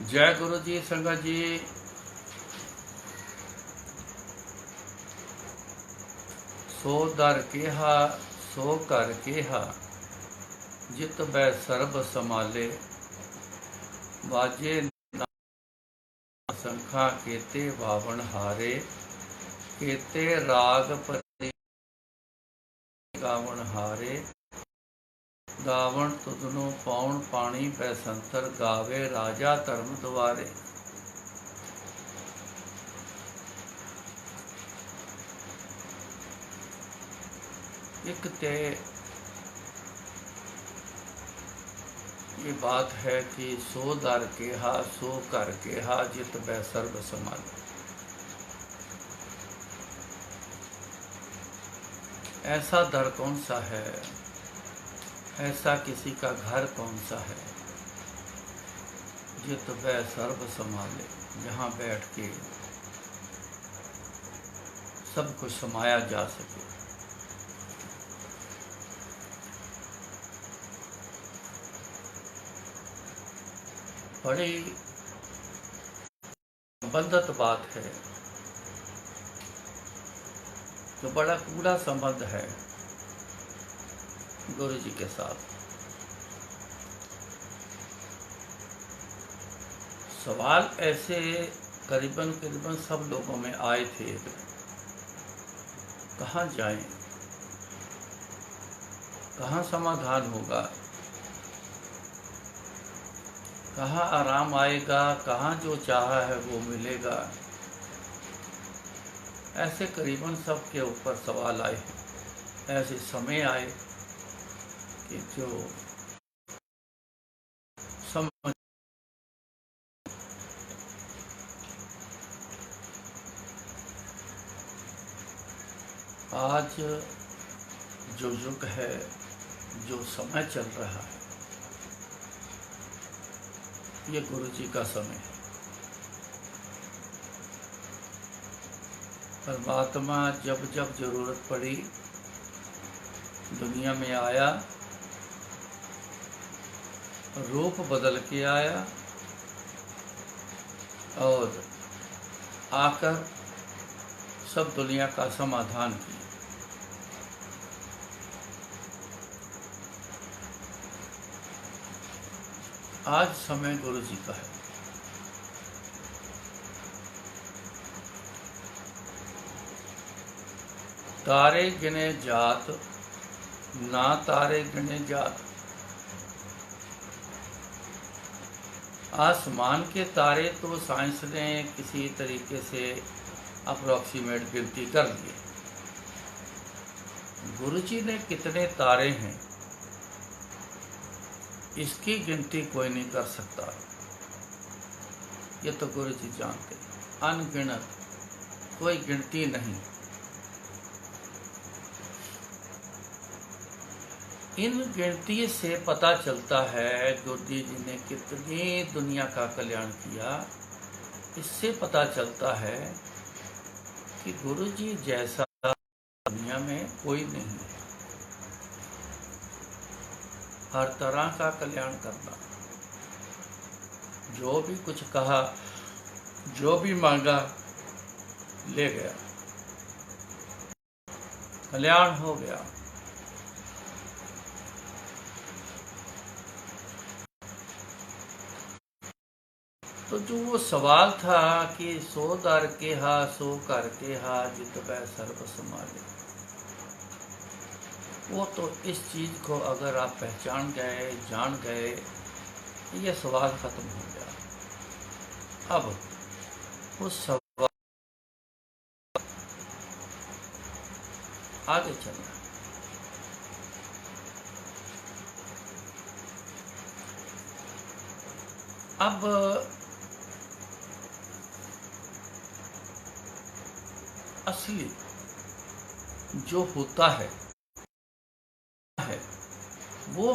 जय गुरु जी। संगत जी, सो दर केहा सो कर केहा, जित बै सर्ब समाले। बाजे संखा केते बावण हारे, केते राग परि गावण हारे। गावण तुदनो पौण पाणी बैसंतर, गावे राजा धर्म द्वारे। एक ते ये बात है कि सो दर केहा सो कर केहा, जित बै सर्ब समाले। ऐसा दर कौन सा है, ऐसा किसी का घर कौन सा है, जित वह सर्व संभाले, जहाँ बैठ के सब कुछ समाया जा सके। बड़ी संबंधित बात है, जो बड़ा कूड़ा संबंध है गुरु जी के साथ। सवाल ऐसे करीबन करीबन सब लोगों में आए थे, कहाँ जाएं, कहाँ समाधान होगा, कहाँ आराम आएगा, कहाँ जो चाहा है वो मिलेगा। ऐसे करीबन सब के ऊपर सवाल आए हैं। ऐसे समय आए कि जो समझ आज जो युग है, जो समय चल रहा है, ये गुरु जी का समय है। परमात्मा जब जब जरूरत पड़ी दुनिया में आया, रूप बदल के आया और आकर सब दुनिया का समाधान किया। आज समय गुरु जी का है। तारे गिने जात, ना तारे गिने जात। आसमान के तारे तो साइंस ने किसी तरीके से अप्रोक्सीमेट गिनती कर लिए। गुरु जी ने कितने तारे हैं, इसकी गिनती कोई नहीं कर सकता। ये तो गुरु जी जानते, अनगिनत, कोई गिनती नहीं। इन गिनती से पता चलता है गुरु जी ने कितनी दुनिया का कल्याण किया। इससे पता चलता है कि गुरु जी जैसा दुनिया में कोई नहीं। हर तरह का कल्याण करना, जो भी कुछ कहा, जो भी मांगा, ले गया, कल्याण हो गया। तो जो वो सवाल था कि सो दर केहा सो कर केहा, जित बै सर्ब समाले, वो तो इस चीज को अगर आप पहचान गए, जान गए, ये सवाल खत्म हो गया। अब उस सवाल आगे चलना। अब असली जो होता है वो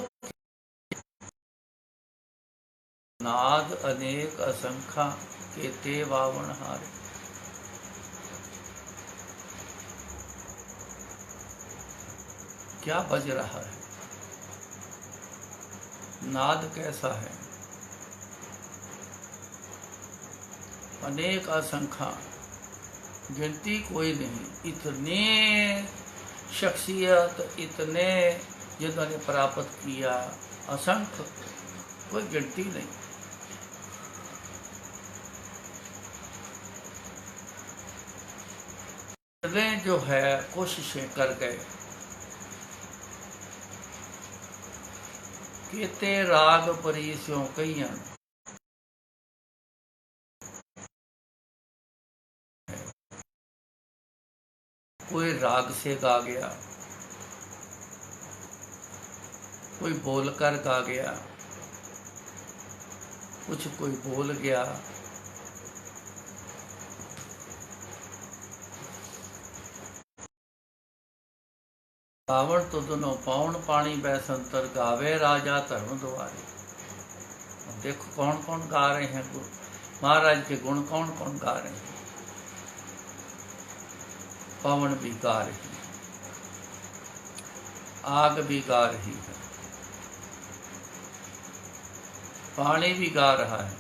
नाद अनेक असंख्या केते बावण हारे। क्या बज रहा है, नाद कैसा है, अनेक असंख्य, गिनती कोई नहीं, इतने शख्सियत, इतने जिन्होंने प्राप्त किया, असंख्य, कोई गिनती नहीं। वे जो है कोशिशें कर गए, केते राग परीस्यों कईयन, कोई राग से गा गया, कोई बोलकर गा गया, कुछ कोई बोल गया, गावण तो दोनों पाउन पानी बैसंतर, गावे राजा धर्म द्वारे। देखो कौन कौन गा रहे हैं महाराज के गुण, कौन कौन गा रहे हैं। पवन भी गा रही है, आग भी गा रही है, पानी भी गा रहा है,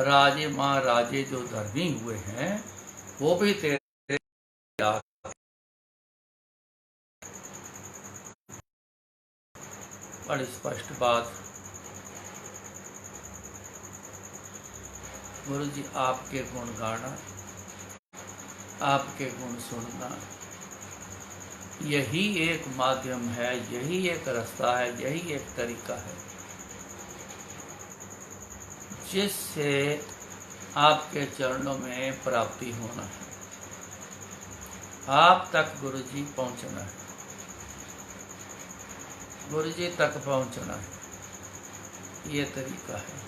राजे महाराजे जो धर्मी हुए हैं वो भी तेरे बड़ी स्पष्ट बात। गुरु जी आपके गुण गाना, आपके गुण सुनना, यही एक माध्यम है, यही एक रास्ता है, यही एक तरीका है जिससे आपके चरणों में प्राप्ति होना है, आप तक गुरु जी पहुंचना है, गुरु जी तक पहुंचना है, ये तरीका है।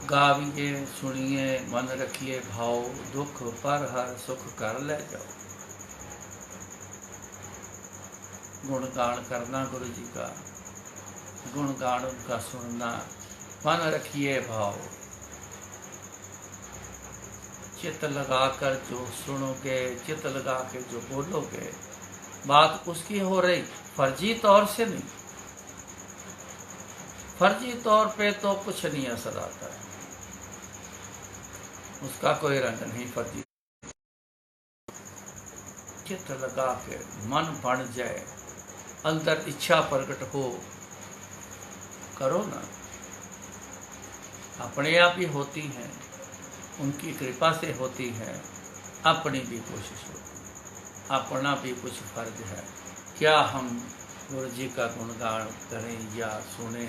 गाविए सुनिए मन रखिए भाव, दुख पर हर सुख कर ले जाओ। गुणगान करना गुरु जी का, गुणगान उनका सुनना, मन रखिए भाव, चित्त लगाकर जो सुनोगे, चित्त लगा के जो बोलोगे, बात उसकी हो रही, फर्जी तौर से नहीं। फर्जी तौर पे तो कुछ नहीं असर आता है, उसका कोई रंग नहीं। फर्जी चित्त लगा के मन बन जाए, अंदर इच्छा प्रकट हो, करो ना, अपने आप ही होती है, उनकी कृपा से होती है, अपनी भी कोशिश होती है, अपना भी कुछ फर्ज है। क्या हम गुरु जी का गुणगान करें या सुने,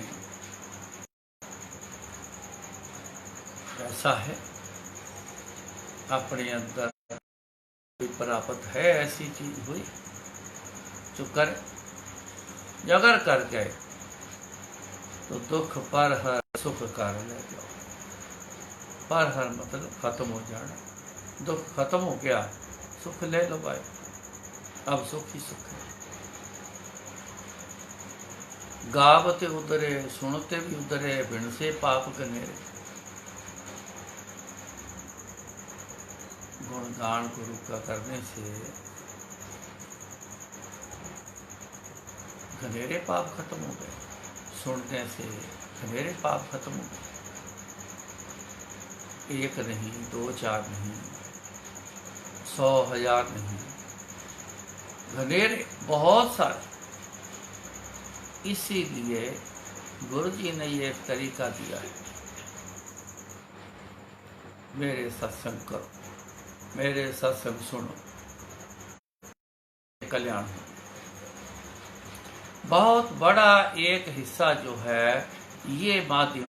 ऐसा है अपने अंदर प्राप्त है, ऐसी चीज हुई जो कर, अगर कर गए तो दुख पर हर सुख कर ले जाओ। पर हर मतलब खत्म हो जाना, दुख खत्म हो गया, सुख ले लो भाई, अब सुख ही सुख है। गावते उतरे सुनते भी उतरे, बिन से पाप कनेरे। गुणगान गुरु का करने से घनेरे पाप खत्म हो गए, सुनने से घनेरे पाप खत्म हो गए। एक नहीं, दो चार नहीं, 100 1000 नहीं, घनेरे बहुत सारे। इसीलिए गुरु जी ने ये एक तरीका दिया है, मेरे सत्संग करो, मेरे सत्संग सुनो, कल्याण हो। बहुत बड़ा एक हिस्सा जो है ये माध्यम,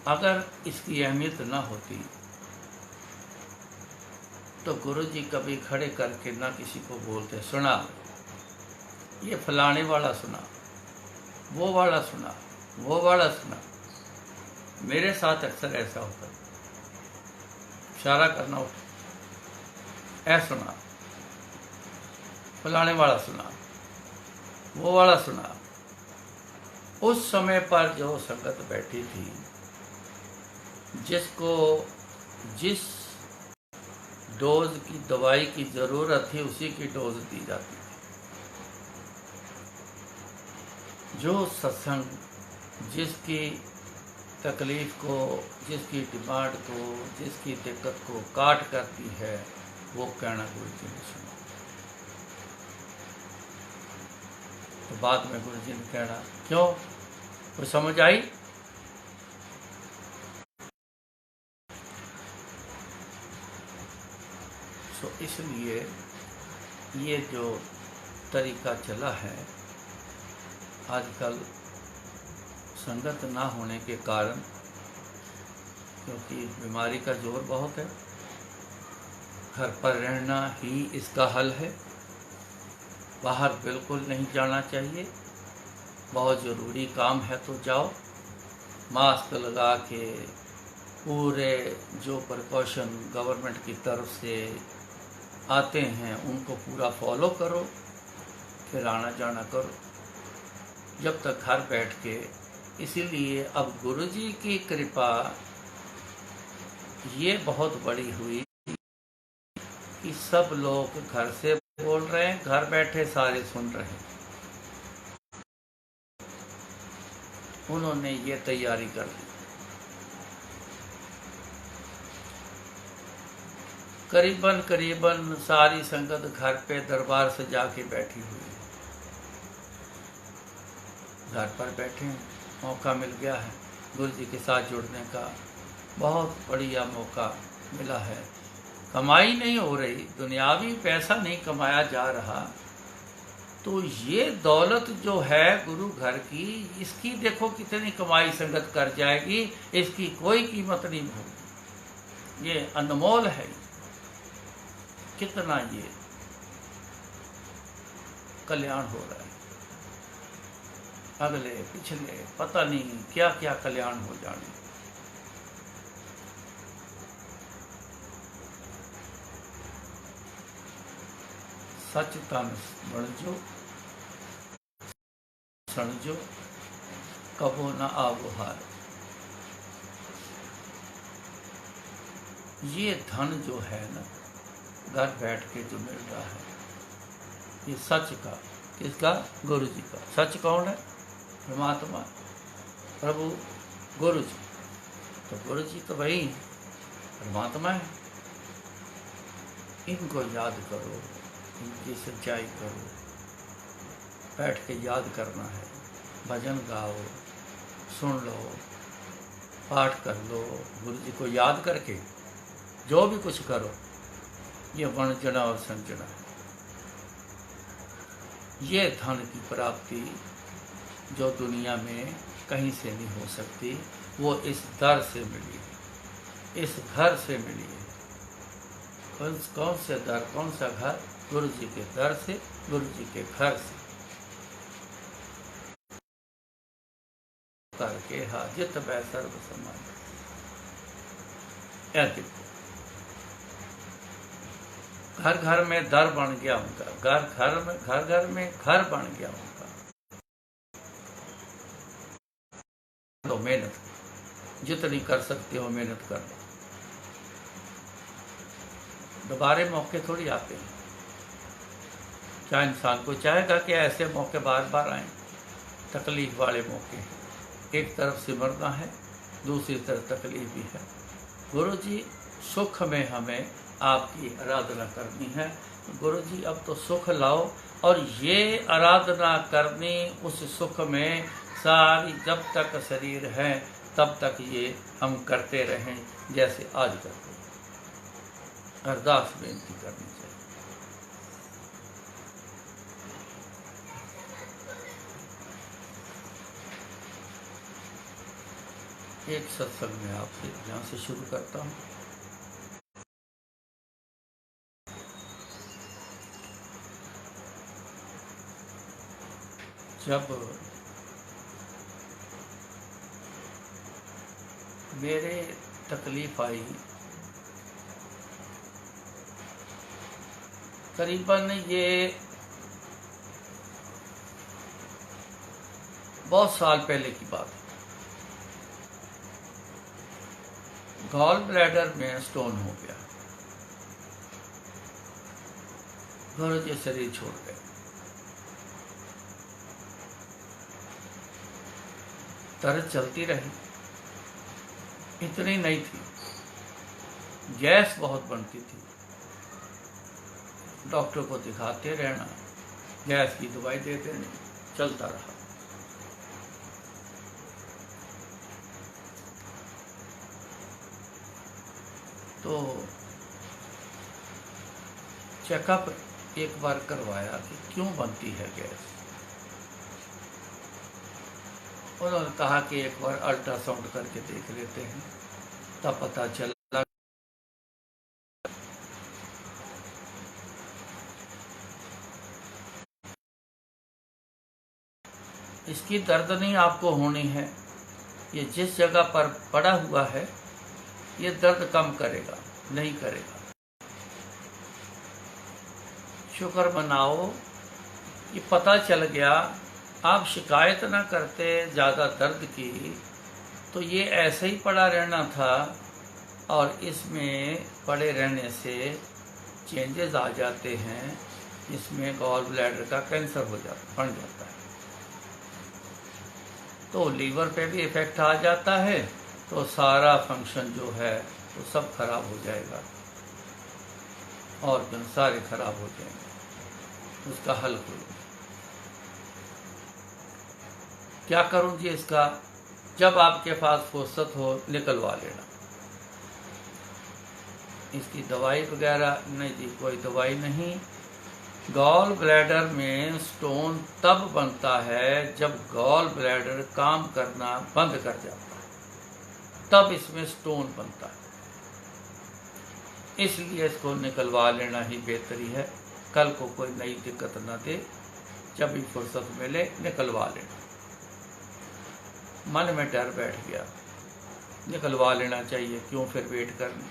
अगर इसकी अहमियत न होती तो गुरु जी कभी खड़े करके ना किसी को बोलते, सुना ये फलाने वाला सुना, वो वाला सुना, वो वाला सुना। मेरे साथ अक्सर ऐसा होता है, इशारा करना उठा, ऐ सुना, फलाने वाला सुना, वो वाला सुना। उस समय पर जो संगत बैठी थी जिसको जिस डोज की दवाई की ज़रूरत थी उसी की डोज दी जाती थी। जो सत्संग जिसकी तकलीफ को, जिसकी डिमांड को, जिसकी दिक्कत को काट करती है, वो कहना गुरु जी ने सुना। तो बाद में गुरु जी ने कहना, क्यों, कोई समझ आई? तो इसलिए ये जो तरीका चला है आजकल, संगत ना होने के कारण, क्योंकि बीमारी का जोर बहुत है, घर पर रहना ही इसका हल है। बाहर बिल्कुल नहीं जाना चाहिए। बहुत ज़रूरी काम है तो जाओ, मास्क लगा के पूरे जो प्रिकॉशन गवर्नमेंट की तरफ से आते हैं उनको पूरा फॉलो करो, फिर आना जाना करो जब तक घर बैठ के। इसीलिए अब गुरुजी की कृपा ये बहुत बड़ी हुई कि सब लोग घर से बोल रहे हैं, घर बैठे सारे सुन रहे हैं। उन्होंने ये तैयारी कर दी। करीबन सारी संगत घर पे दरबार से जाके बैठी हुई है। घर पर बैठे हैं, मौका मिल गया है गुरु जी के साथ जुड़ने का। बहुत बढ़िया मौका मिला है। कमाई नहीं हो रही, दुनियावी पैसा नहीं कमाया जा रहा, तो ये दौलत जो है गुरु घर की, इसकी देखो कितनी कमाई संगत कर जाएगी, इसकी कोई कीमत नहीं होगी। ये अनमोल है। कितना ये कल्याण हो रहा है, अगले पिछले पता नहीं क्या क्या कल्याण हो जाने। सच तन बढ़जो, सणजो, कबो न आवो हार। ये धन जो है ना, घर बैठ के जो मिल रहा है, ये सच का, किसका? गुरु जी का। सच कौन है? परमात्मा, प्रभु, गुरु जी। तो गुरु जी तो भाई परमात्मा है। इनको याद करो, इनकी सच्चाई करो, बैठ के याद करना है। भजन गाओ, सुन लो, पाठ कर लो, गुरु जी को याद करके जो भी कुछ करो, ये वंचना और संचना है। ये धन की प्राप्ति जो दुनिया में कहीं से नहीं हो सकती, वो इस दर से मिली है, इस घर से मिली है। कौन से दर, कौन सा घर? गुरु जी के दर से, गुरु जी के घर से। करके हाजित बै सर्व समान। घर घर में दर बन गया उनका, घर घर में घर बन गया उनका। तो मेहनत जितनी कर सकते हो मेहनत कर लो। दोबारा मौके थोड़ी आते हैं। क्या इंसान को चाहेगा कि ऐसे मौके बार बार आए? तकलीफ वाले मौके हैं। एक तरफ सिमरना है, दूसरी तरफ तकलीफ भी है। गुरु जी सुख में हमें आपकी आराधना करनी है। गुरु जी अब तो सुख लाओ, और ये आराधना करनी उस सुख में सारी, जब तक शरीर है तब तक ये हम करते रहें जैसे आज करते हैं। अरदास बेनती करनी चाहिए। एक सत्संग में आपसे यहाँ से शुरू करता हूँ। जब मेरे तकलीफ आई, करीबन ये बहुत साल पहले की बात है। गॉल ब्लैडर में स्टोन हो गया। गुरु जी शरीर छोड़ गए। तरस चलती रही, इतनी नहीं थी, गैस बहुत बनती थी। डॉक्टर को दिखाते रहना, गैस की दवाई देते नहीं, चलता रहा। तो चेकअप एक बार करवाया कि क्यों बनती है गैस। उन्होंने कहा कि एक बार अल्ट्रासाउंड करके देख लेते हैं, तब पता चला इसकी दर्द नहीं आपको होनी है, ये जिस जगह पर पड़ा हुआ है ये दर्द कम करेगा, नहीं करेगा। शुक्र मनाओ, ये पता चल गया। आप शिकायत ना करते ज़्यादा दर्द की, तो ये ऐसे ही पड़ा रहना था, और इसमें पड़े रहने से चेंजेस आ जाते हैं, इसमें गॉल ब्लैडर का कैंसर बन जाता है। तो लीवर पे भी इफेक्ट आ जाता है, तो सारा फंक्शन जो है वो सब खराब हो जाएगा, ऑर्गन सारे खराब हो जाएंगे। उसका हल करो। क्या करूं जी इसका? जब आपके पास फुर्सत हो निकलवा लेना। इसकी दवाई वगैरह नहीं जी, कोई दवाई नहीं। गॉल ब्लैडर में स्टोन तब बनता है जब गॉल ब्लैडर काम करना बंद कर जाता है, तब इसमें स्टोन बनता है। इसलिए इसको निकलवा लेना ही बेहतरी है। कल को कोई नई दिक्कत न दे, जब भी फुर्सत मिले निकलवा लेना। मन में डर बैठ गया, निकलवा लेना चाहिए, क्यों फिर वेट करनी।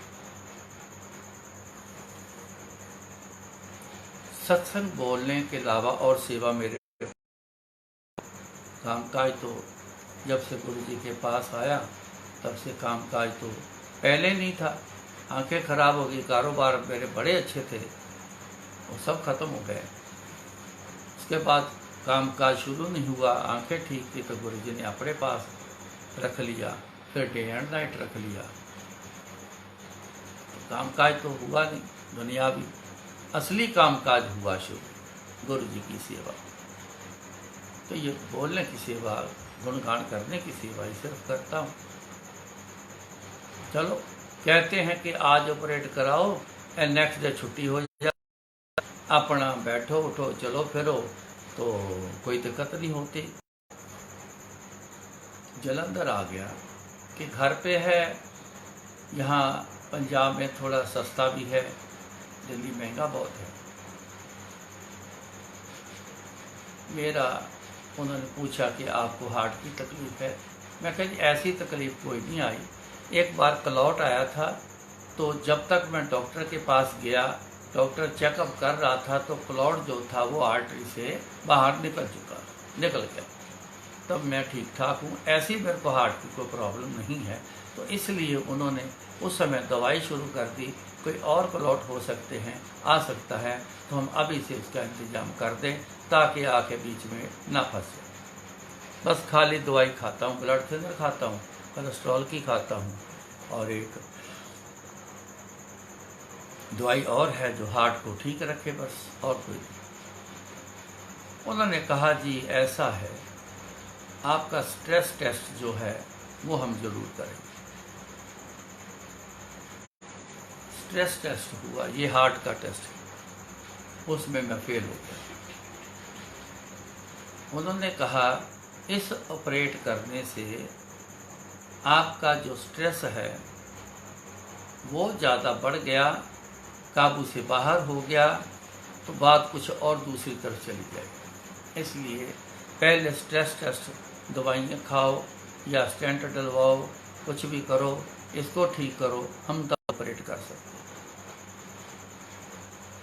सत्संग बोलने के अलावा और सेवा मेरे कामकाज तो जब से गुरु जी के पास आया तब से कामकाज तो पहले नहीं था। आंखें खराब हो गई, कारोबार मेरे बड़े अच्छे थे, वो सब खत्म हो गए। उसके बाद कामकाज शुरू नहीं हुआ, आंखें ठीक थी तो गुरु जी ने अपने पास रख लिया, फिर डे एंड नाइट रख लिया। तो कामकाज तो हुआ नहीं दुनियावी, असली कामकाज हुआ शुरू, गुरु जी की सेवा। तो ये बोलने की सेवा, गुणगान करने की सेवा ही सिर्फ करता हूँ। चलो, कहते हैं कि आज ऑपरेट कराओ, नेक्स्ट डे छुट्टी हो जाए, अपना बैठो उठो चलो फिरो, तो कोई दिक्कत नहीं होती। जलंधर आ गया कि घर पे है, यहाँ पंजाब में थोड़ा सस्ता भी है, दिल्ली महंगा बहुत है। मेरा उन्होंने पूछा कि आपको हार्ट की तकलीफ़ है। मैं कहा ऐसी तकलीफ़ कोई नहीं आई। एक बार क्लॉट आया था, तो जब तक मैं डॉक्टर के पास गया, डॉक्टर चेकअप कर रहा था, तो क्लॉट जो था वो आर्टरी से बाहर निकल गया। तब मैं ठीक ठाक हूँ, ऐसी मेरे को हार्ट की कोई प्रॉब्लम नहीं है। तो इसलिए उन्होंने उस समय दवाई शुरू कर दी। कोई और क्लॉट हो सकते हैं, आ सकता है, तो हम अभी से उसका इंतज़ाम कर दें ताकि आके बीच में ना फंसे। बस खाली दवाई खाता हूँ, ब्लड थिनर खाता हूँ, कोलेस्ट्रॉल की खाता हूँ, और एक दवाई और है जो हार्ट को ठीक रखे, बस और कोई नहीं। उन्होंने कहा जी ऐसा है, आपका स्ट्रेस टेस्ट जो है वो हम जरूर करेंगे। स्ट्रेस टेस्ट हुआ, ये हार्ट का टेस्ट है, उसमें मैं फेल हो गया। उन्होंने कहा इस ऑपरेट करने से आपका जो स्ट्रेस है वो ज़्यादा बढ़ गया, काबू से बाहर हो गया, तो बात कुछ और दूसरी तरफ चली जाएगी। इसलिए पहले स्ट्रेस टेस्ट, दवाइयाँ खाओ या स्टेंट डलवाओ, कुछ भी करो, इसको ठीक करो, हम तब ऑपरेट कर सकते हैं।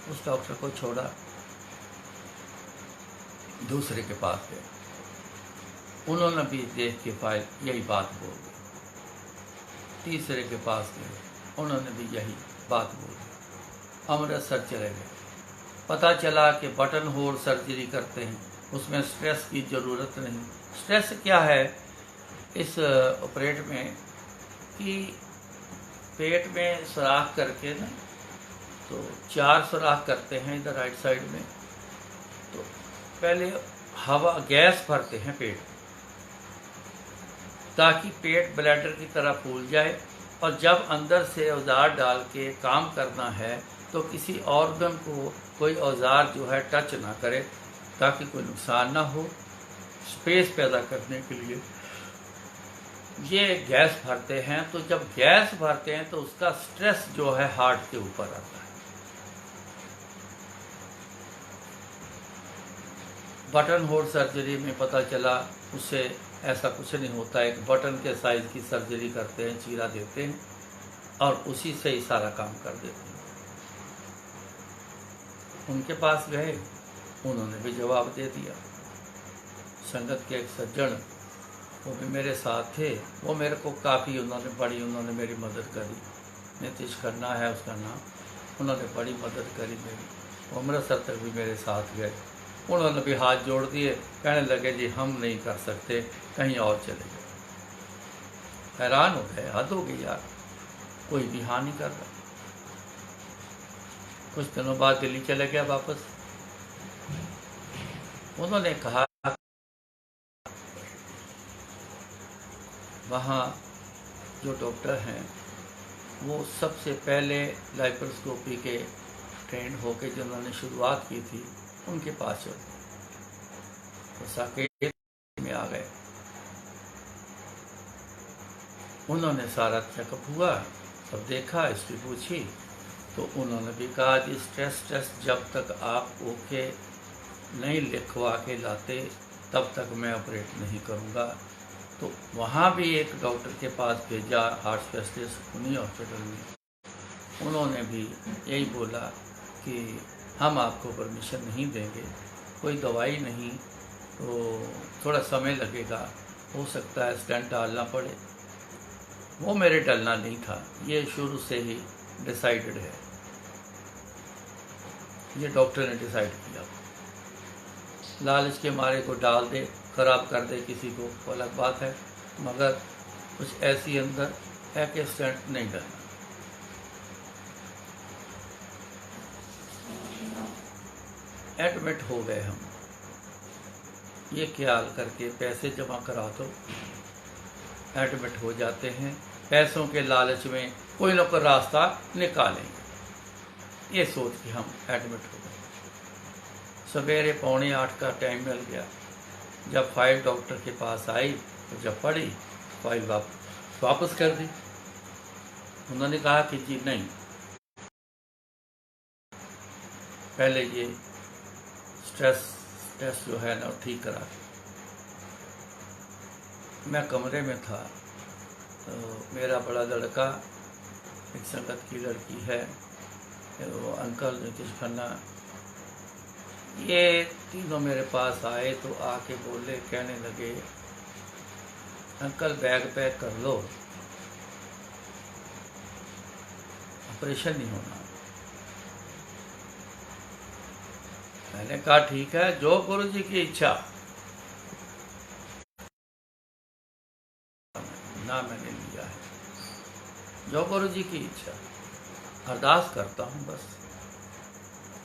उस डॉक्टर को छोड़ा, दूसरे के पास गए। उन्होंने भी देख के फाइल यही बात बोल दी। तीसरे के पास गए, उन्होंने भी यही बात बोली। अमृतसर चले गए, पता चला कि बटन होल सर्जरी करते हैं, उसमें स्ट्रेस की ज़रूरत नहीं। स्ट्रेस क्या है इस ऑपरेट में कि पेट में सुराख करके ना, तो 4 सुराख करते हैं इधर राइट साइड में। तो पहले हवा गैस भरते हैं पेट, ताकि पेट ब्लैडर की तरह फूल जाए, और जब अंदर से औजार डाल के काम करना है तो किसी ऑर्गन को कोई औजार जो है टच ना करे, ताकि कोई नुकसान ना हो। स्पेस पैदा करने के लिए ये गैस भरते हैं। तो जब गैस भरते हैं तो उसका स्ट्रेस जो है हार्ट के ऊपर आता है। बटन होल सर्जरी में पता चला उससे ऐसा कुछ नहीं होता है। एक बटन के साइज की सर्जरी करते हैं, चीरा देते हैं और उसी से ही सारा काम कर देते हैं। उनके पास गए, उन्होंने भी जवाब दे दिया। संगत के एक सज्जन, वो भी मेरे साथ थे, वो मेरे को काफ़ी उन्होंने मेरी मदद करी। नीतीश खन्ना है उसका नाम, उन्होंने बड़ी मदद करी मेरी। अमृतसर तक भी मेरे साथ गए, उन्होंने भी हाथ जोड़ दिए, कहने लगे जी हम नहीं कर सकते, कहीं और चले गए। हैरान हो गए, हद हो गई यार, कोई भी हाँ नहीं कर रहा। कुछ दिनों बाद दिल्ली चले गया वापस। उन्होंने कहा वहाँ जो डॉक्टर हैं वो सबसे पहले लाइप्रोस्कोपी के ट्रेंड होके जिन्होंने शुरुआत की थी, उनके पास चल तो साकेत में आ गए। उन्होंने सारा चेकअप हुआ, तब देखा, हिस्ट्री पूछी, तो उन्होंने भी कहा कि स्ट्रेस टेस्ट जब तक आप ओके नहीं लिखवा के लाते तब तक मैं ऑपरेट नहीं करूँगा। तो वहाँ भी एक डॉक्टर के पास भेजा, हार्ट स्पेशलिस्ट उन्हीं हॉस्पिटल में। उन्होंने भी यही बोला कि हम आपको परमिशन नहीं देंगे, कोई दवाई नहीं, तो थोड़ा समय लगेगा, हो सकता है स्टेंट डालना पड़े। वो मेरे डलना नहीं था, ये शुरू से ही डिसाइडेड है, ये डॉक्टर ने डिसाइड किया। लालच के मारे को डाल दे, खराब कर दे किसी को, वो अलग बात है, मगर कुछ ऐसी अंदर है कि स्टेंट नहीं डालना। एडमिट हो गए हम, ये ख्याल करके पैसे जमा करा दो, एडमिट हो जाते हैं। पैसों के लालच में कोई ना कोई रास्ता निकालेंगे, ये सोच के हम एडमिट हो गए। सवेरे 7:45 का टाइम मिल गया। जब फाइल डॉक्टर के पास आई तो जब पढ़ी, फाइल वापस कर दी। उन्होंने कहा कि जी नहीं, पहले ये स्ट्रेस टेस्ट जो है ना ठीक करा। मैं कमरे में था, तो मेरा बड़ा लड़का, एक संगत की लड़की है, वो अंकल नीतीश खन्ना, ये तीनों मेरे पास आए। तो आके बोले, कहने लगे अंकल बैग पैक कर लो, ऑपरेशन नहीं होना। मैंने कहा ठीक है, जो गुरु जी की इच्छा। ना मैंने लिया है, जो गुरु जी की इच्छा, अरदास करता हूँ बस,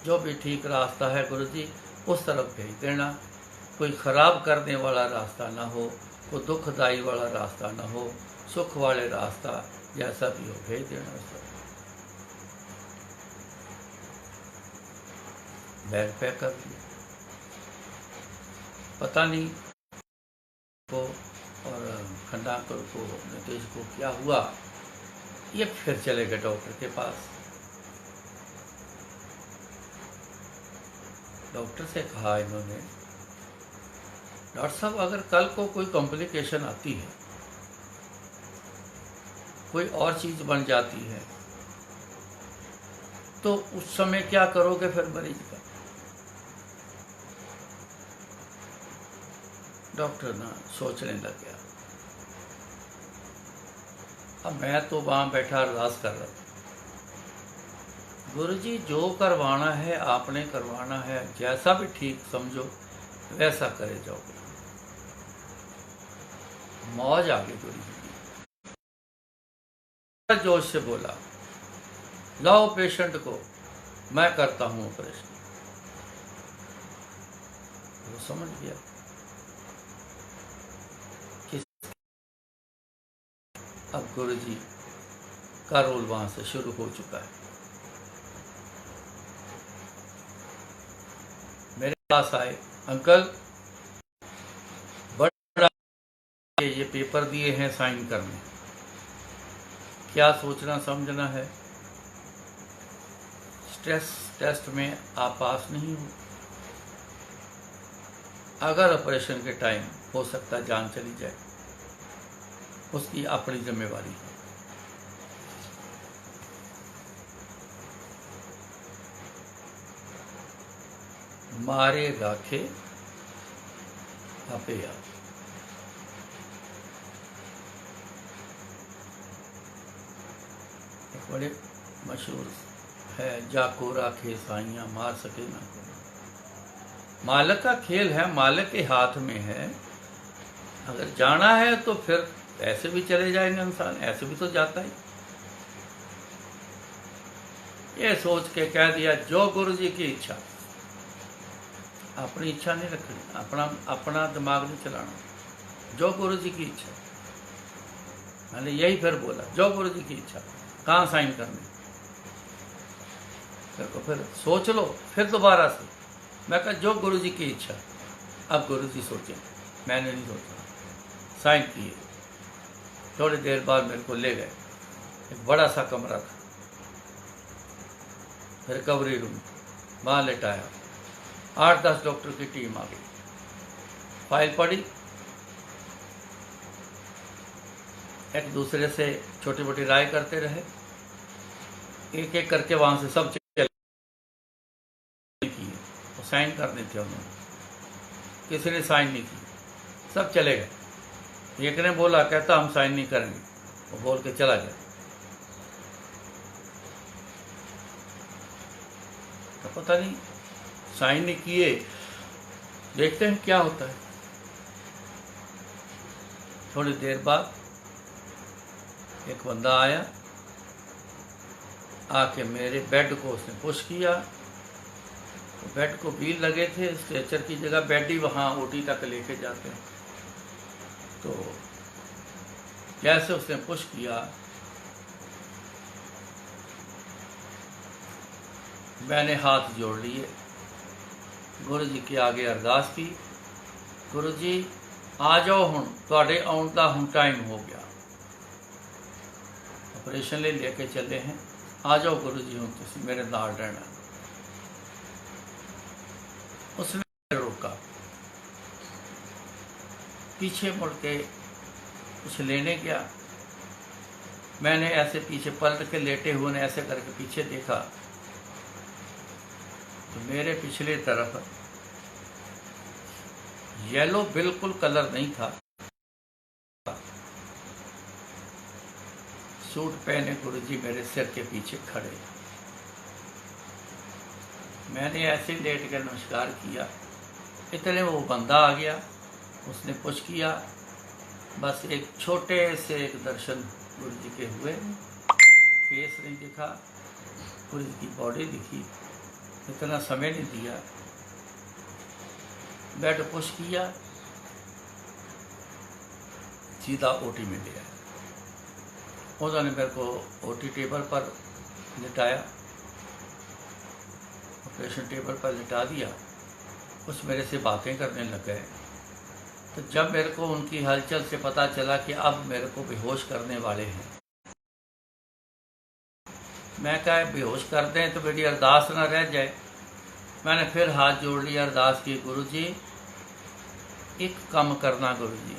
जो भी ठीक रास्ता है गुरु जी उस तरफ भेज देना, कोई खराब करने वाला रास्ता ना हो, कोई दुखदाई वाला रास्ता ना हो, सुख वाले रास्ता जैसा भी हो भेज देना उस तरफ। बैग पैक कर दिया। पता नहीं को और खंडाकर को, नीतीश को क्या हुआ, ये फिर चले गए डॉक्टर के पास। डॉक्टर से कहा इन्होंने, डॉक्टर साहब अगर कल को कोई कॉम्प्लिकेशन आती है, कोई और चीज़ बन जाती है, तो उस समय क्या करोगे फिर मरीज का। डॉक्टर ना सोचने लग गया। अब मैं तो वहाँ बैठा अरदास कर रहा था, गुरु जी जो करवाना है आपने करवाना है, जैसा भी ठीक समझो वैसा करे जाओ। मौज आ गई गुरु जी की। जोश से बोला, लाओ पेशेंट को, मैं करता हूँ ऑपरेशन। वो समझ गया कि अब गुरु जी का रोल वहां से शुरू हो चुका है। मेरे पास आए, अंकल बड़ा ये पेपर दिए हैं साइन करने, क्या सोचना समझना है? स्ट्रेस टेस्ट में आप पास नहीं हो, अगर ऑपरेशन के टाइम हो सकता है जान चली जाए, उसकी अपनी जिम्मेवारी है। मारे राखे आपे आप। एक बड़े मशहूर है, जाको राखे साइयां मार सके ना कोई। मालिक का खेल है, मालिक के हाथ में है। अगर जाना है तो फिर ऐसे भी चले जाएंगे इंसान, ऐसे भी तो जाता है। ये सोच के कह दिया जो गुरु जी की इच्छा। अपनी इच्छा नहीं रखनी, अपना दिमाग नहीं चलाना, जो गुरु जी की इच्छा। मैंने यही फिर बोला, जो गुरु जी की इच्छा। कहाँ साइन करने? फिर सोच लो, फिर दोबारा से। मैं कहा जो गुरु जी की इच्छा। अब गुरु जी सोचे, मैंने नहीं सोचा। साइन किए। थोड़ी देर बाद मेरे को ले गए, एक बड़ा सा कमरा था, रिकवरी रूम, वहाँ लेटाया। 8-10 डॉक्टर की टीम आ गई, फाइल पड़ी, एक दूसरे से छोटी मोटी राय करते रहे। एक एक करके वहां से सब चले किए, वो साइन करने थे उन्होंने, किसी ने साइन नहीं की, सब चले गए। एक ने बोला, कहता हम साइन नहीं करेंगे, वो बोल के चला गया। तो पता नहीं साइन नहीं किए, देखते हैं क्या होता है। थोड़ी देर बाद एक बंदा आया, आके मेरे बेड को उसने पुश किया। तो बेड को व्हील लगे थे, स्ट्रेचर की जगह बेड ही वहाँ ओटी तक लेके जाते हैं। तो जैसे उसने पुश किया, मैंने हाथ जोड़ लिए, गुरु जी के आगे अरदास की, गुरु जी आ जाओ हुण, तुहाडे आउण दा हुण टाइम हो गया, ऑपरेशन ले लेके चले हैं, आ जाओ गुरु जी हुण तुसीं मेरे नाल रहना। उसने रोका, पीछे मुड़ के कुछ लेने गया। मैंने ऐसे पीछे पलट के लेटे हुए ने ऐसे करके पीछे देखा, तो मेरे पिछले तरफ येलो बिल्कुल कलर नहीं था, सूट पहने गुरुजी मेरे सिर के पीछे खड़े। मैंने ऐसे लेट कर नमस्कार किया, इतने वो बंदा आ गया, उसने पुश किया, बस एक छोटे से एक दर्शन गुरुजी के हुए, फेस नहीं दिखा, गुरुजी की बॉडी दिखी, इतना समय नहीं दिया। बेड पुश किया, सीधा ओटी में ले आया। उन्होंने मेरे को ओटी टेबल पर लिटाया, ऑपरेशन टेबल पर लिटा दिया। कुछ मेरे से बातें करने लग गए। तो जब मेरे को उनकी हलचल से पता चला कि अब मेरे को बेहोश करने वाले हैं, मैं कहा बेहोश कर दें तो मेरी अरदास ना रह जाए। मैंने फिर हाथ जोड़ लिया, अरदास की, गुरु जी एक काम करना, गुरु जी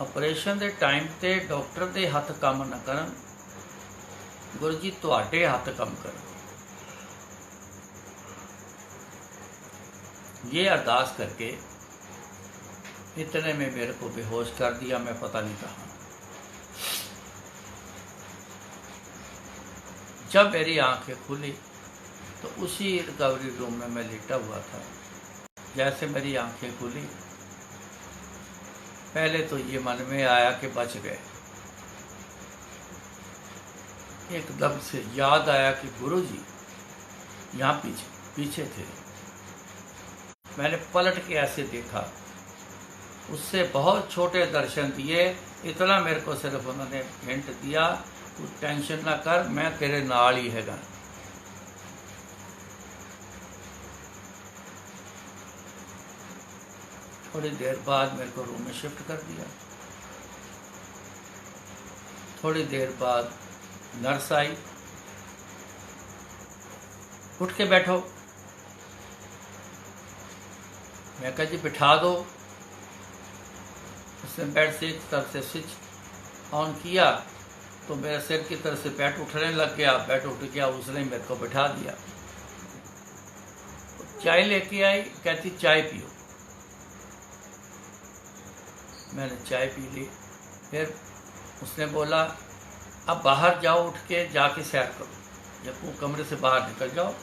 ऑपरेशन के टाइम ते डॉक्टर के हथ काम न करन, गुरु जी तुहाडे हथ काम कर। ये अरदास करके इतने में मेरे को बेहोश कर दिया, मैं पता नहीं कहाँ। जब मेरी आंखें खुली तो उसी रिकवरी रूम में मैं लेटा हुआ था। जैसे मेरी आंखें खुली, पहले तो ये मन में आया कि बच गए। एकदम से याद आया कि गुरुजी यहाँ पीछे थे। मैंने पलट के ऐसे देखा, उससे बहुत छोटे दर्शन दिए। इतना मेरे को सिर्फ उन्होंने हिंट दिया, तू टेंशन ना कर, मैं तेरे नाल ही हैगा। थोड़ी देर बाद मेरे को रूम में शिफ्ट कर दिया। थोड़ी देर बाद नर्स आई, उठ के बैठो। मैं कहा जी बिठा दो। उसने बेड से एक तरफ से स्विच ऑन किया तो मेरे सिर की तरफ से बेड उठने लग गया। बेड उठ गया, उसने मेरे को बिठा दिया। चाय लेके आई, कहती चाय पियो। मैंने चाय पी ली। फिर उसने बोला अब बाहर जाओ, उठ के जाके सैर करो। जब वो कमरे से बाहर निकल जाओ,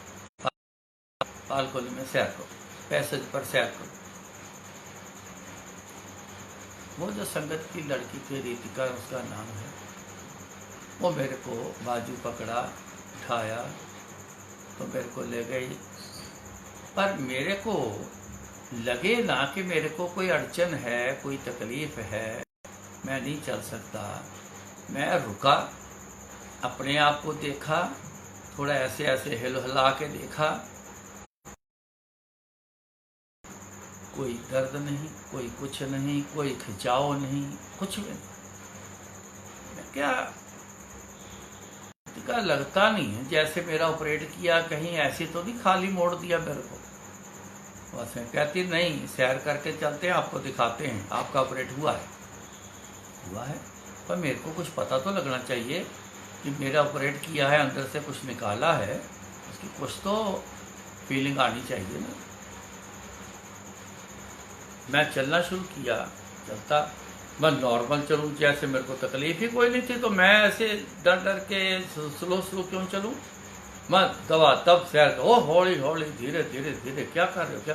बालकनी में सैर करो, पैसेज पर सैर करो। वो जो संगत की लड़की थी, रीतिका उसका नाम है, वो मेरे को बाजू पकड़ा, उठाया तो मेरे को ले गई। पर मेरे को लगे ना कि मेरे को कोई अड़चन है, कोई तकलीफ है, मैं नहीं चल सकता। मैं रुका, अपने आप को देखा, थोड़ा ऐसे ऐसे हिला के देखा। कोई दर्द नहीं, कोई कुछ नहीं, कोई खिंचाव नहीं, कुछ भी नहीं। मैं क्या लगता नहीं है जैसे मेरा ऑपरेट किया, कहीं ऐसे तो नहीं खाली मोड़ दिया मेरे को। बस मैं कहती नहीं, सैर करके चलते हैं, आपको दिखाते हैं आपका ऑपरेट हुआ है। पर मेरे को कुछ पता तो लगना चाहिए कि मेरा ऑपरेट किया है, अंदर से कुछ निकाला है, उसकी कुछ तो फीलिंग आनी चाहिए ना। मैं चलना शुरू किया, चलता मैं नॉर्मल चलूँ, जैसे मेरे को तकलीफ ही कोई नहीं थी, तो मैं ऐसे डर डर के स्लो क्यों चलूँ। मैं दवा तब सैर, ओ हौली हौली धीरे धीरे धीरे, क्या कर रहे हो क्या।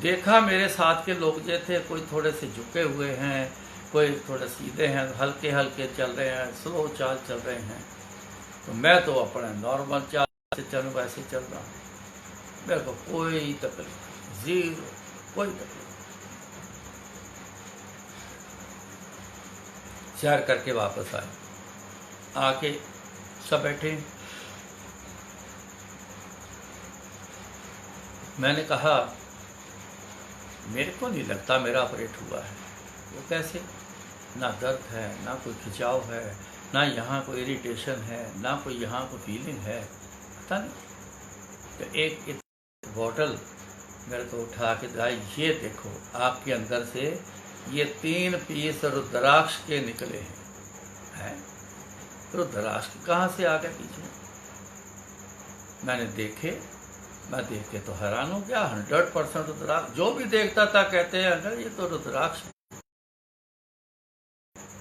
देखा मेरे साथ के लोग जो थे, कोई थोड़े से झुके हुए हैं, कोई थोड़े सीधे हैं, हल्के हल्के चल रहे हैं, स्लो चाल चल रहे हैं। तो मैं तो अपना नॉर्मल चाल से चलूँ वैसे चल रहा हूँ। मेरे को कोई तकलीफ, जीरो, कोई तकलीफ। सैर करके वापस आए, आके सब बैठे। मैंने कहा मेरे को नहीं लगता मेरा ऑपरेट हुआ है। वो कैसे, ना दर्द है, ना कोई खिंचाव है, ना यहाँ कोई इरिटेशन है, ना कोई यहाँ कोई फीलिंग है, पता नहीं। तो एक बॉटल मेरे को उठा के दिखाई, ये देखो आपके अंदर से ये 3 पीस रुद्राक्ष के निकले हैं। रुद्राक्ष कहाँ से आ गए पीछे। मैंने देखे, मैं देख के तो हैरान हो गया। 100% रुद्राक्ष, जो भी देखता था कहते हैं अगर ये तो रुद्राक्ष,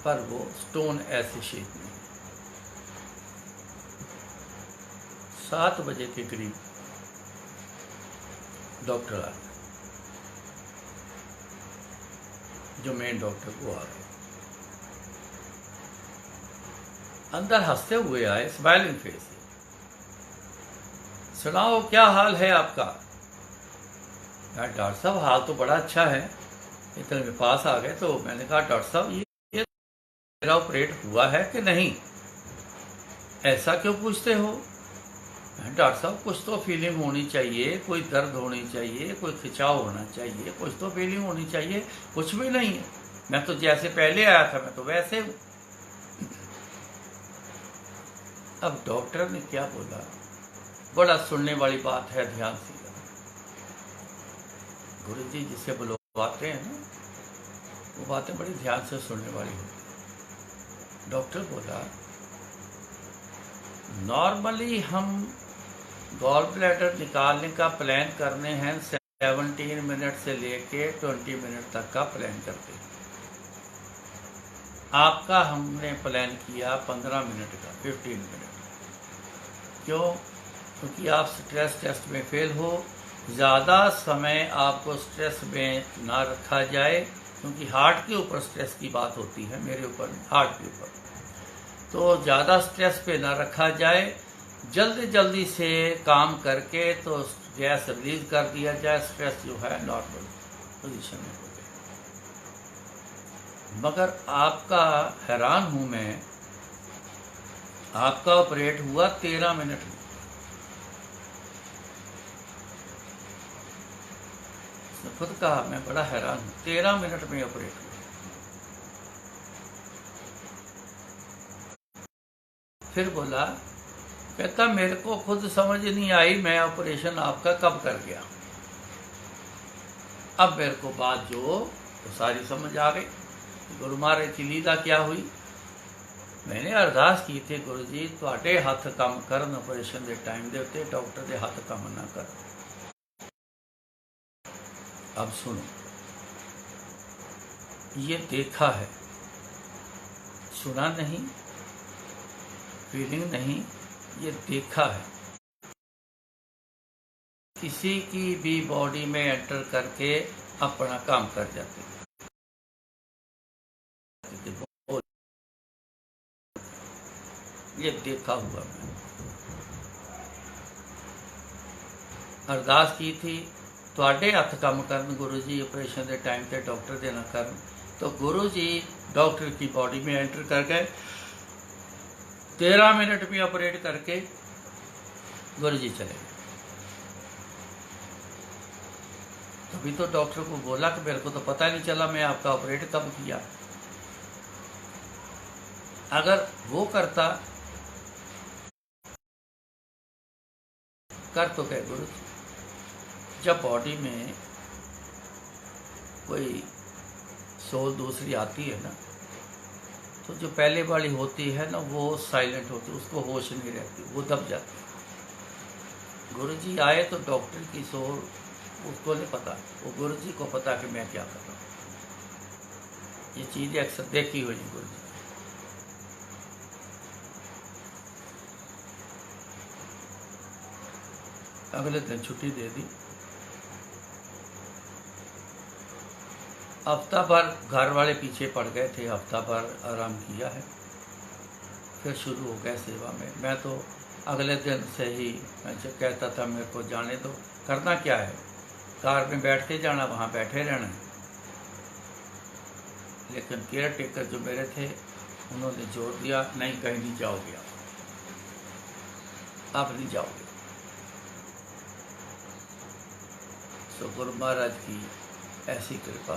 पर वो स्टोन ऐसे शेप में। 7 बजे के करीब डॉक्टर आ गए, जो मेन डॉक्टर वो आ गए। अंदर हंसते हुए आए, स्माइलिंग फेस। सुनाओ क्या हाल है आपका। यार डॉक्टर साहब हाल तो बड़ा अच्छा है। इतने मेरे पास आ गए तो मैंने कहा डॉक्टर साहब ये मेरा ऑपरेट हुआ है कि नहीं। ऐसा क्यों पूछते हो। डॉक्टर साहब कुछ तो फीलिंग होनी चाहिए, कोई दर्द होनी चाहिए, कोई खिंचाव होना चाहिए, कुछ तो फीलिंग होनी चाहिए। कुछ भी नहीं है, मैं तो जैसे पहले आया था मैं तो वैसे हूँ। अब डॉक्टर ने क्या बोला, बड़ा सुनने वाली बात है, ध्यान से। गुरु जी जिससे वो लोग बातें हैं ना, वो बातें बड़ी ध्यान से सुनने वाली होती। डॉक्टर बोला नॉर्मली हम गॉल ब्लैडर निकालने का प्लान करने हैं 17 मिनट से लेके 20 मिनट तक का प्लान करते हैं। आपका हमने प्लान किया 15 मिनट का, 15 मिनट। क्यों? क्योंकि आप स्ट्रेस टेस्ट में फेल हो। ज़्यादा समय आपको स्ट्रेस में ना रखा जाए, क्योंकि हार्ट के ऊपर स्ट्रेस की बात होती है, मेरे ऊपर नहीं, हार्ट के ऊपर। तो ज़्यादा स्ट्रेस पे ना रखा जाए, जल्दी जल्दी से काम करके तो गैस रिलीज कर दिया जाए, स्ट्रेस जो है नॉर्मल पोजीशन में हो जाए। मगर आपका हैरान हूं मैं, आपका ऑपरेट हुआ 13 मिनट में। उसने खुद कहा मैं बड़ा हैरान हूं, 13 मिनट में ऑपरेट हुआ। फिर बोला, कहता मेरे को खुद समझ नहीं आई मैं ऑपरेशन आपका कब कर गया। अब मेरे को बात जो तो सारी समझ आ गई, गुरु महाराज की लीला क्या हुई। मैंने अरदास की थी, गुरु जी तुहाडे हथ काम करन ऑपरेशन के टाइम दे उत्ते, डॉक्टर के हथ काम ना कर। अब सुनो, ये देखा है, सुना नहीं, फीलिंग नहीं, ये देखा है। किसी की भी बॉडी में एंटर करके अपना काम कर जाते, ये देखा हुआ मैं। अरदास की थी, तुहाडे हथ काम करन गुरु जी ऑपरेशन के टाइम पे डॉक्टर दे ना करन। तो गुरु जी डॉक्टर की बॉडी में एंटर कर गए, 13 मिनट में ऑपरेट करके गुरु जी चले गए। तभी तो डॉक्टर को बोला कि मेरे को तो पता नहीं चला मैं आपका ऑपरेट कब किया। अगर वो करता, कर तो कहे गुरु जी, जब बॉडी में कोई सोल दूसरी आती है ना, तो जो पहले वाली होती है ना वो साइलेंट होती है, उसको होश नहीं रहती, वो दब जाती है। गुरु जी आए तो डॉक्टर की सोल उसको नहीं पता, वो गुरु जी को पता कि मैं क्या कर रहा हूँ। ये चीज़ें अक्सर देखी हुई है गुरु जी। अगले दिन छुट्टी दे दी। हफ्ता भर घर वाले पीछे पड़ गए थे, हफ्ता भर आराम किया है, फिर शुरू हो गए सेवा में। मैं तो अगले दिन से ही मैं जब कहता था मेरे को जाने दो, करना क्या है, कार में बैठ के जाना, वहाँ बैठे रहना है। लेकिन केयर टेकर जो मेरे थे उन्होंने जोर दिया, नहीं कहीं नहीं जाओगे आप नहीं जाओगे। तो गुरु महाराज की ऐसी कृपा।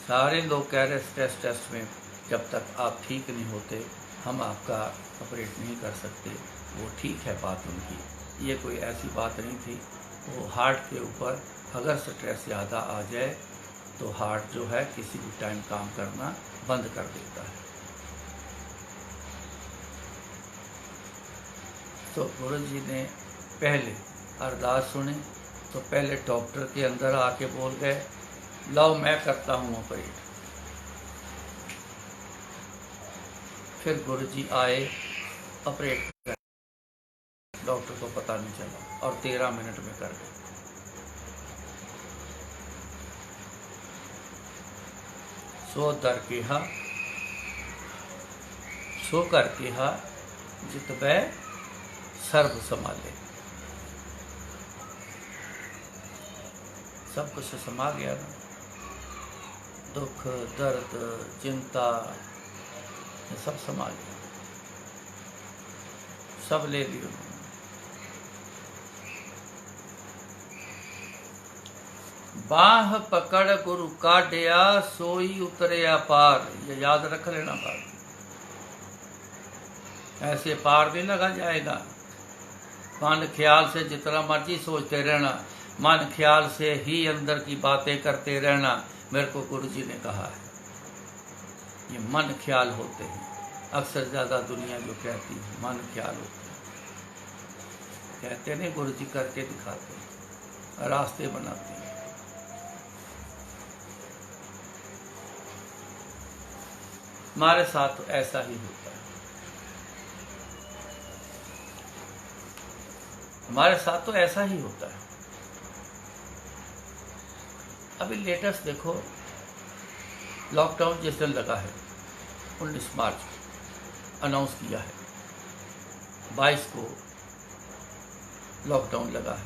सारे लोग कह रहे स्ट्रेस टेस्ट में जब तक आप ठीक नहीं होते हम आपका ऑपरेट नहीं कर सकते। वो ठीक है बात उनकी, ये कोई ऐसी बात नहीं थी। वो हार्ट के ऊपर अगर स्ट्रेस ज़्यादा आ जाए तो हार्ट जो है किसी भी टाइम काम करना बंद कर देता है। तो गुरु जी ने पहले अरदास सुनी तो पहले डॉक्टर के अंदर आके बोल गए, लो मैं करता हूँ ऑपरेट। फिर गुरु जी आए, ऑपरेट कर, डॉक्टर को पता नहीं चला और 13 मिनट में कर गए। सो दर केहा सो कर केहा जित बै सर्व संभाले। सब कुछ संभाल गया ना, दुख दर्द चिंता सब संभाल गया, सब ले लिया उन्होंने। बाह पकड़ गुरु काटिया सोई उतरिया पार। ये याद रख लेना बात, ऐसे पार नहीं लगा जाएगा। मन ख्याल से जितना मर्जी सोचते रहना, मन ख्याल से ही अंदर की बातें करते रहना। मेरे को गुरु जी ने कहा है ये मन ख्याल होते हैं। अक्सर ज़्यादा दुनिया जो कहती है मन ख्याल होते हैं, कहते नहीं, गुरु जी करके दिखाते हैं, रास्ते बनाते हैं। हमारे साथ तो ऐसा ही होता है। हमारे साथ तो ऐसा ही होता है। अभी लेटेस्ट देखो, लॉकडाउन जिस दिन लगा है 19 मार्च को अनाउंस किया है, 22 को लॉकडाउन लगा है।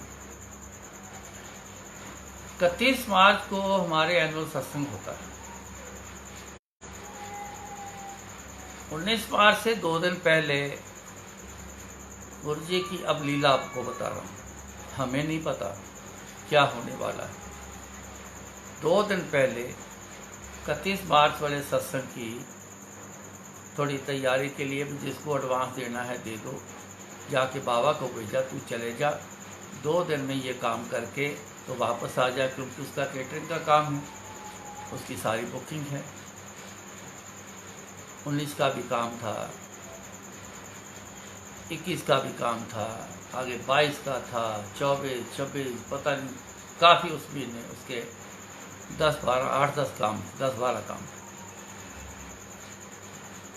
31 मार्च को हमारे एनुअल सत्संग होता है। 19 मार्च से 2 दिन पहले गुरु जी की अब लीला आपको बता रहा हूँ, हमें नहीं पता क्या होने वाला है। 2 दिन पहले 31 मार्च वाले सत्संग की थोड़ी तैयारी के लिए भी जिसको एडवांस देना है दे दो, जाके बाबा को भेजा, तू चले जा 2 दिन में ये काम करके तो वापस आ जा, क्योंकि उसका केटरिंग का काम है, उसकी सारी बुकिंग है। 19 का भी काम था, 21 का भी काम था, आगे 22 का था, 24, 26 पता नहीं, काफ़ी उस महीने उसके 10-12 8-10 काम, 10-12 काम।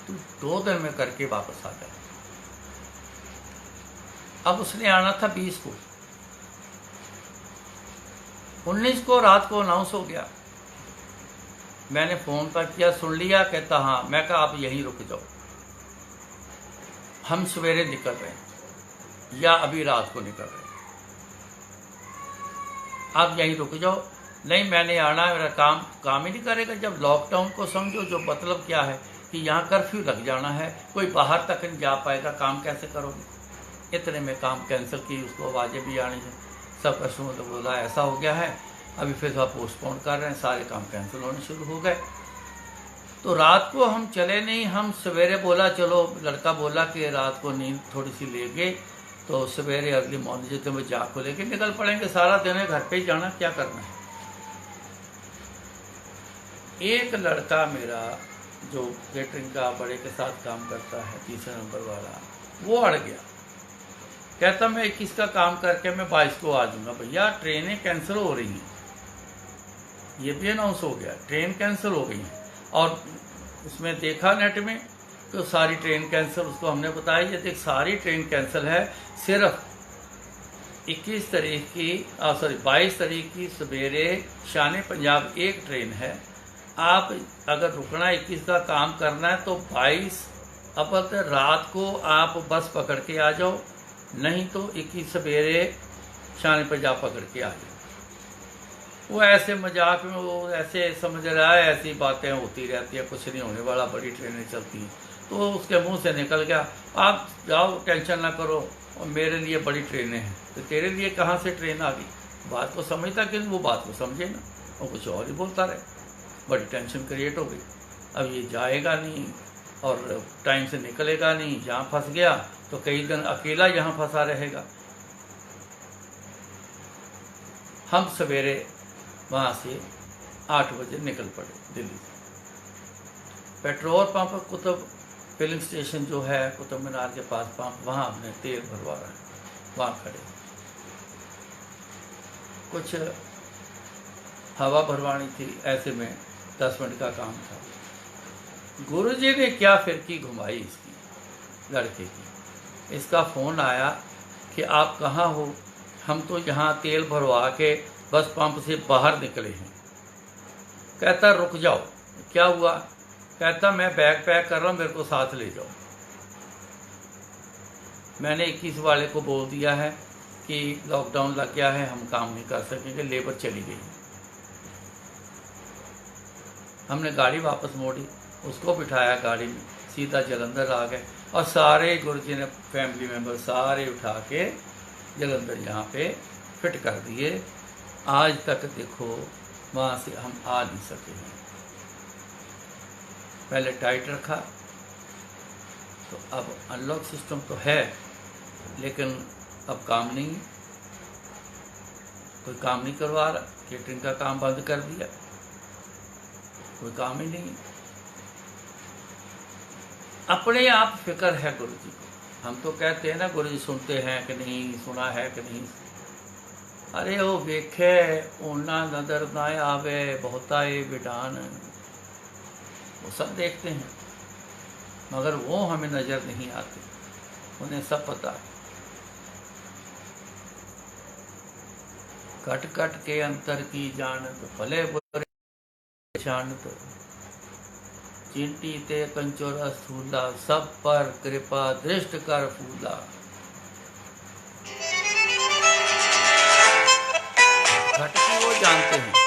तू 2 दिन में करके वापस आ जा। अब उसने आना था 20 को, 19 को रात को अनाउंस हो गया। मैंने फ़ोन पर किया, सुन लिया, कहता हाँ। मैं कहा आप यहीं रुक जाओ, हम सवेरे निकल रहे हैं या अभी रात को निकल रहे हैं, आप यहीं रुक जाओ। नहीं मैंने आना है, मेरा काम ही नहीं करेगा। जब लॉकडाउन को समझो, जो मतलब क्या है कि यहाँ कर्फ्यू लग जाना है, कोई बाहर तक नहीं जा पाएगा, काम कैसे करोगे। इतने में काम कैंसिल की, उसको आवाज़ें भी आनी है, सब कस्टमर तो बोला ऐसा हो गया है, अभी फिर थोड़ा पोस्टपोन कर रहे हैं, सारे काम कैंसिल होने शुरू हो गए। तो रात को हम चले नहीं, हम सवेरे बोला चलो, लड़का बोला कि रात को नींद थोड़ी सी लेंगे तो सवेरे अगली मॉर्निंग जितने बजे जाग को लेके निकल पड़ेंगे, सारा दिन है घर पे ही जाना, क्या करना है। एक लड़का मेरा जो केटरिंग का बड़े के साथ काम करता है, 3 नंबर वाला, वो अड़ गया। कहता मैं 21 का काम करके मैं 22 को आ जाऊंगा। भैया ट्रेनें कैंसिल हो रही हैं, ये भी अनाउंस हो गया, ट्रेन कैंसिल हो गई है। और उसमें देखा नेट में तो सारी ट्रेन कैंसिल, उसको हमने बताया ये देख सारी ट्रेन कैंसिल है, सिर्फ 21 तारीख की 22 तारीख की सवेरे शान पंजाब एक ट्रेन है। आप अगर रुकना 21 का काम करना है तो 22 अब रात को आप बस पकड़ के आ जाओ, नहीं तो 21 सवेरे शान पंजाब पकड़ के आ जाओ। वो ऐसे मजाक में वो ऐसे समझ रहा है, ऐसी बातें होती रहती है, कुछ नहीं होने वाला, बड़ी ट्रेनें चलती हैं। तो उसके मुंह से निकल गया आप जाओ टेंशन ना करो, और मेरे लिए बड़ी ट्रेनें हैं। तो तेरे लिए कहाँ से ट्रेन आ गई। बात को समझता कि वो बात को समझे ना, और कुछ और ही बोलता रहे, बड़ी टेंशन क्रिएट हो गई। अब ये जाएगा नहीं और टाइम से निकलेगा नहीं, जहाँ फंस गया तो कई दिन अकेला यहाँ फंसा रहेगा। हम सवेरे वहाँ से 8 बजे निकल पड़े दिल्ली से। Petrol pump Qutub filling station जो है कुतुब मीनार के पास पंप, वहाँ हमने तेल भरवा रहा है, वहाँ खड़े। कुछ हवा भरवानी थी, ऐसे में 10 मिनट का काम था। गुरुजी ने क्या फिरकी घुमाई इसकी लड़के की। इसका फ़ोन आया कि आप कहाँ हो। हम तो यहाँ तेल भरवा के बस पंप से बाहर निकले हैं। कहता रुक जाओ, क्या हुआ। कहता मैं बैग पैक कर रहा हूँ, मेरे को साथ ले जाओ। मैंने 21 वाले को बोल दिया है कि लॉकडाउन लग गया है, हम काम नहीं कर सकेंगे, लेबर चली गई। हमने गाड़ी वापस मोड़ी, उसको बिठाया गाड़ी में, सीधा जलंधर आ गए। और सारे गुरुजी ने फैमिली मेम्बर सारे उठा के जलंधर यहाँ पे फिट कर दिए। आज तक देखो वहाँ से हम आ नहीं सके हैं। पहले टाइट रखा, तो अब अनलॉक सिस्टम तो है, लेकिन अब काम नहीं है, कोई काम नहीं करवा रहा। केटरिंग का काम बंद कर दिया, कोई काम ही नहीं। अपने आप फिक्र है गुरु जी को। हम तो कहते हैं ना गुरु जी सुनते हैं कि नहीं, सुना है कि नहीं। अरे वो वेखे ओना नजर ना आवे बहुता ये विधान, वो सब देखते हैं मगर वो हमें नज़र नहीं आते, उन्हें सब पता है। घट घट के अंतर की जानत, भले बुरे शानत। चिंटी ते कंचोरा स्थूला, सब पर कृपा दृष्ट कर फूला। घट की वो जानते हैं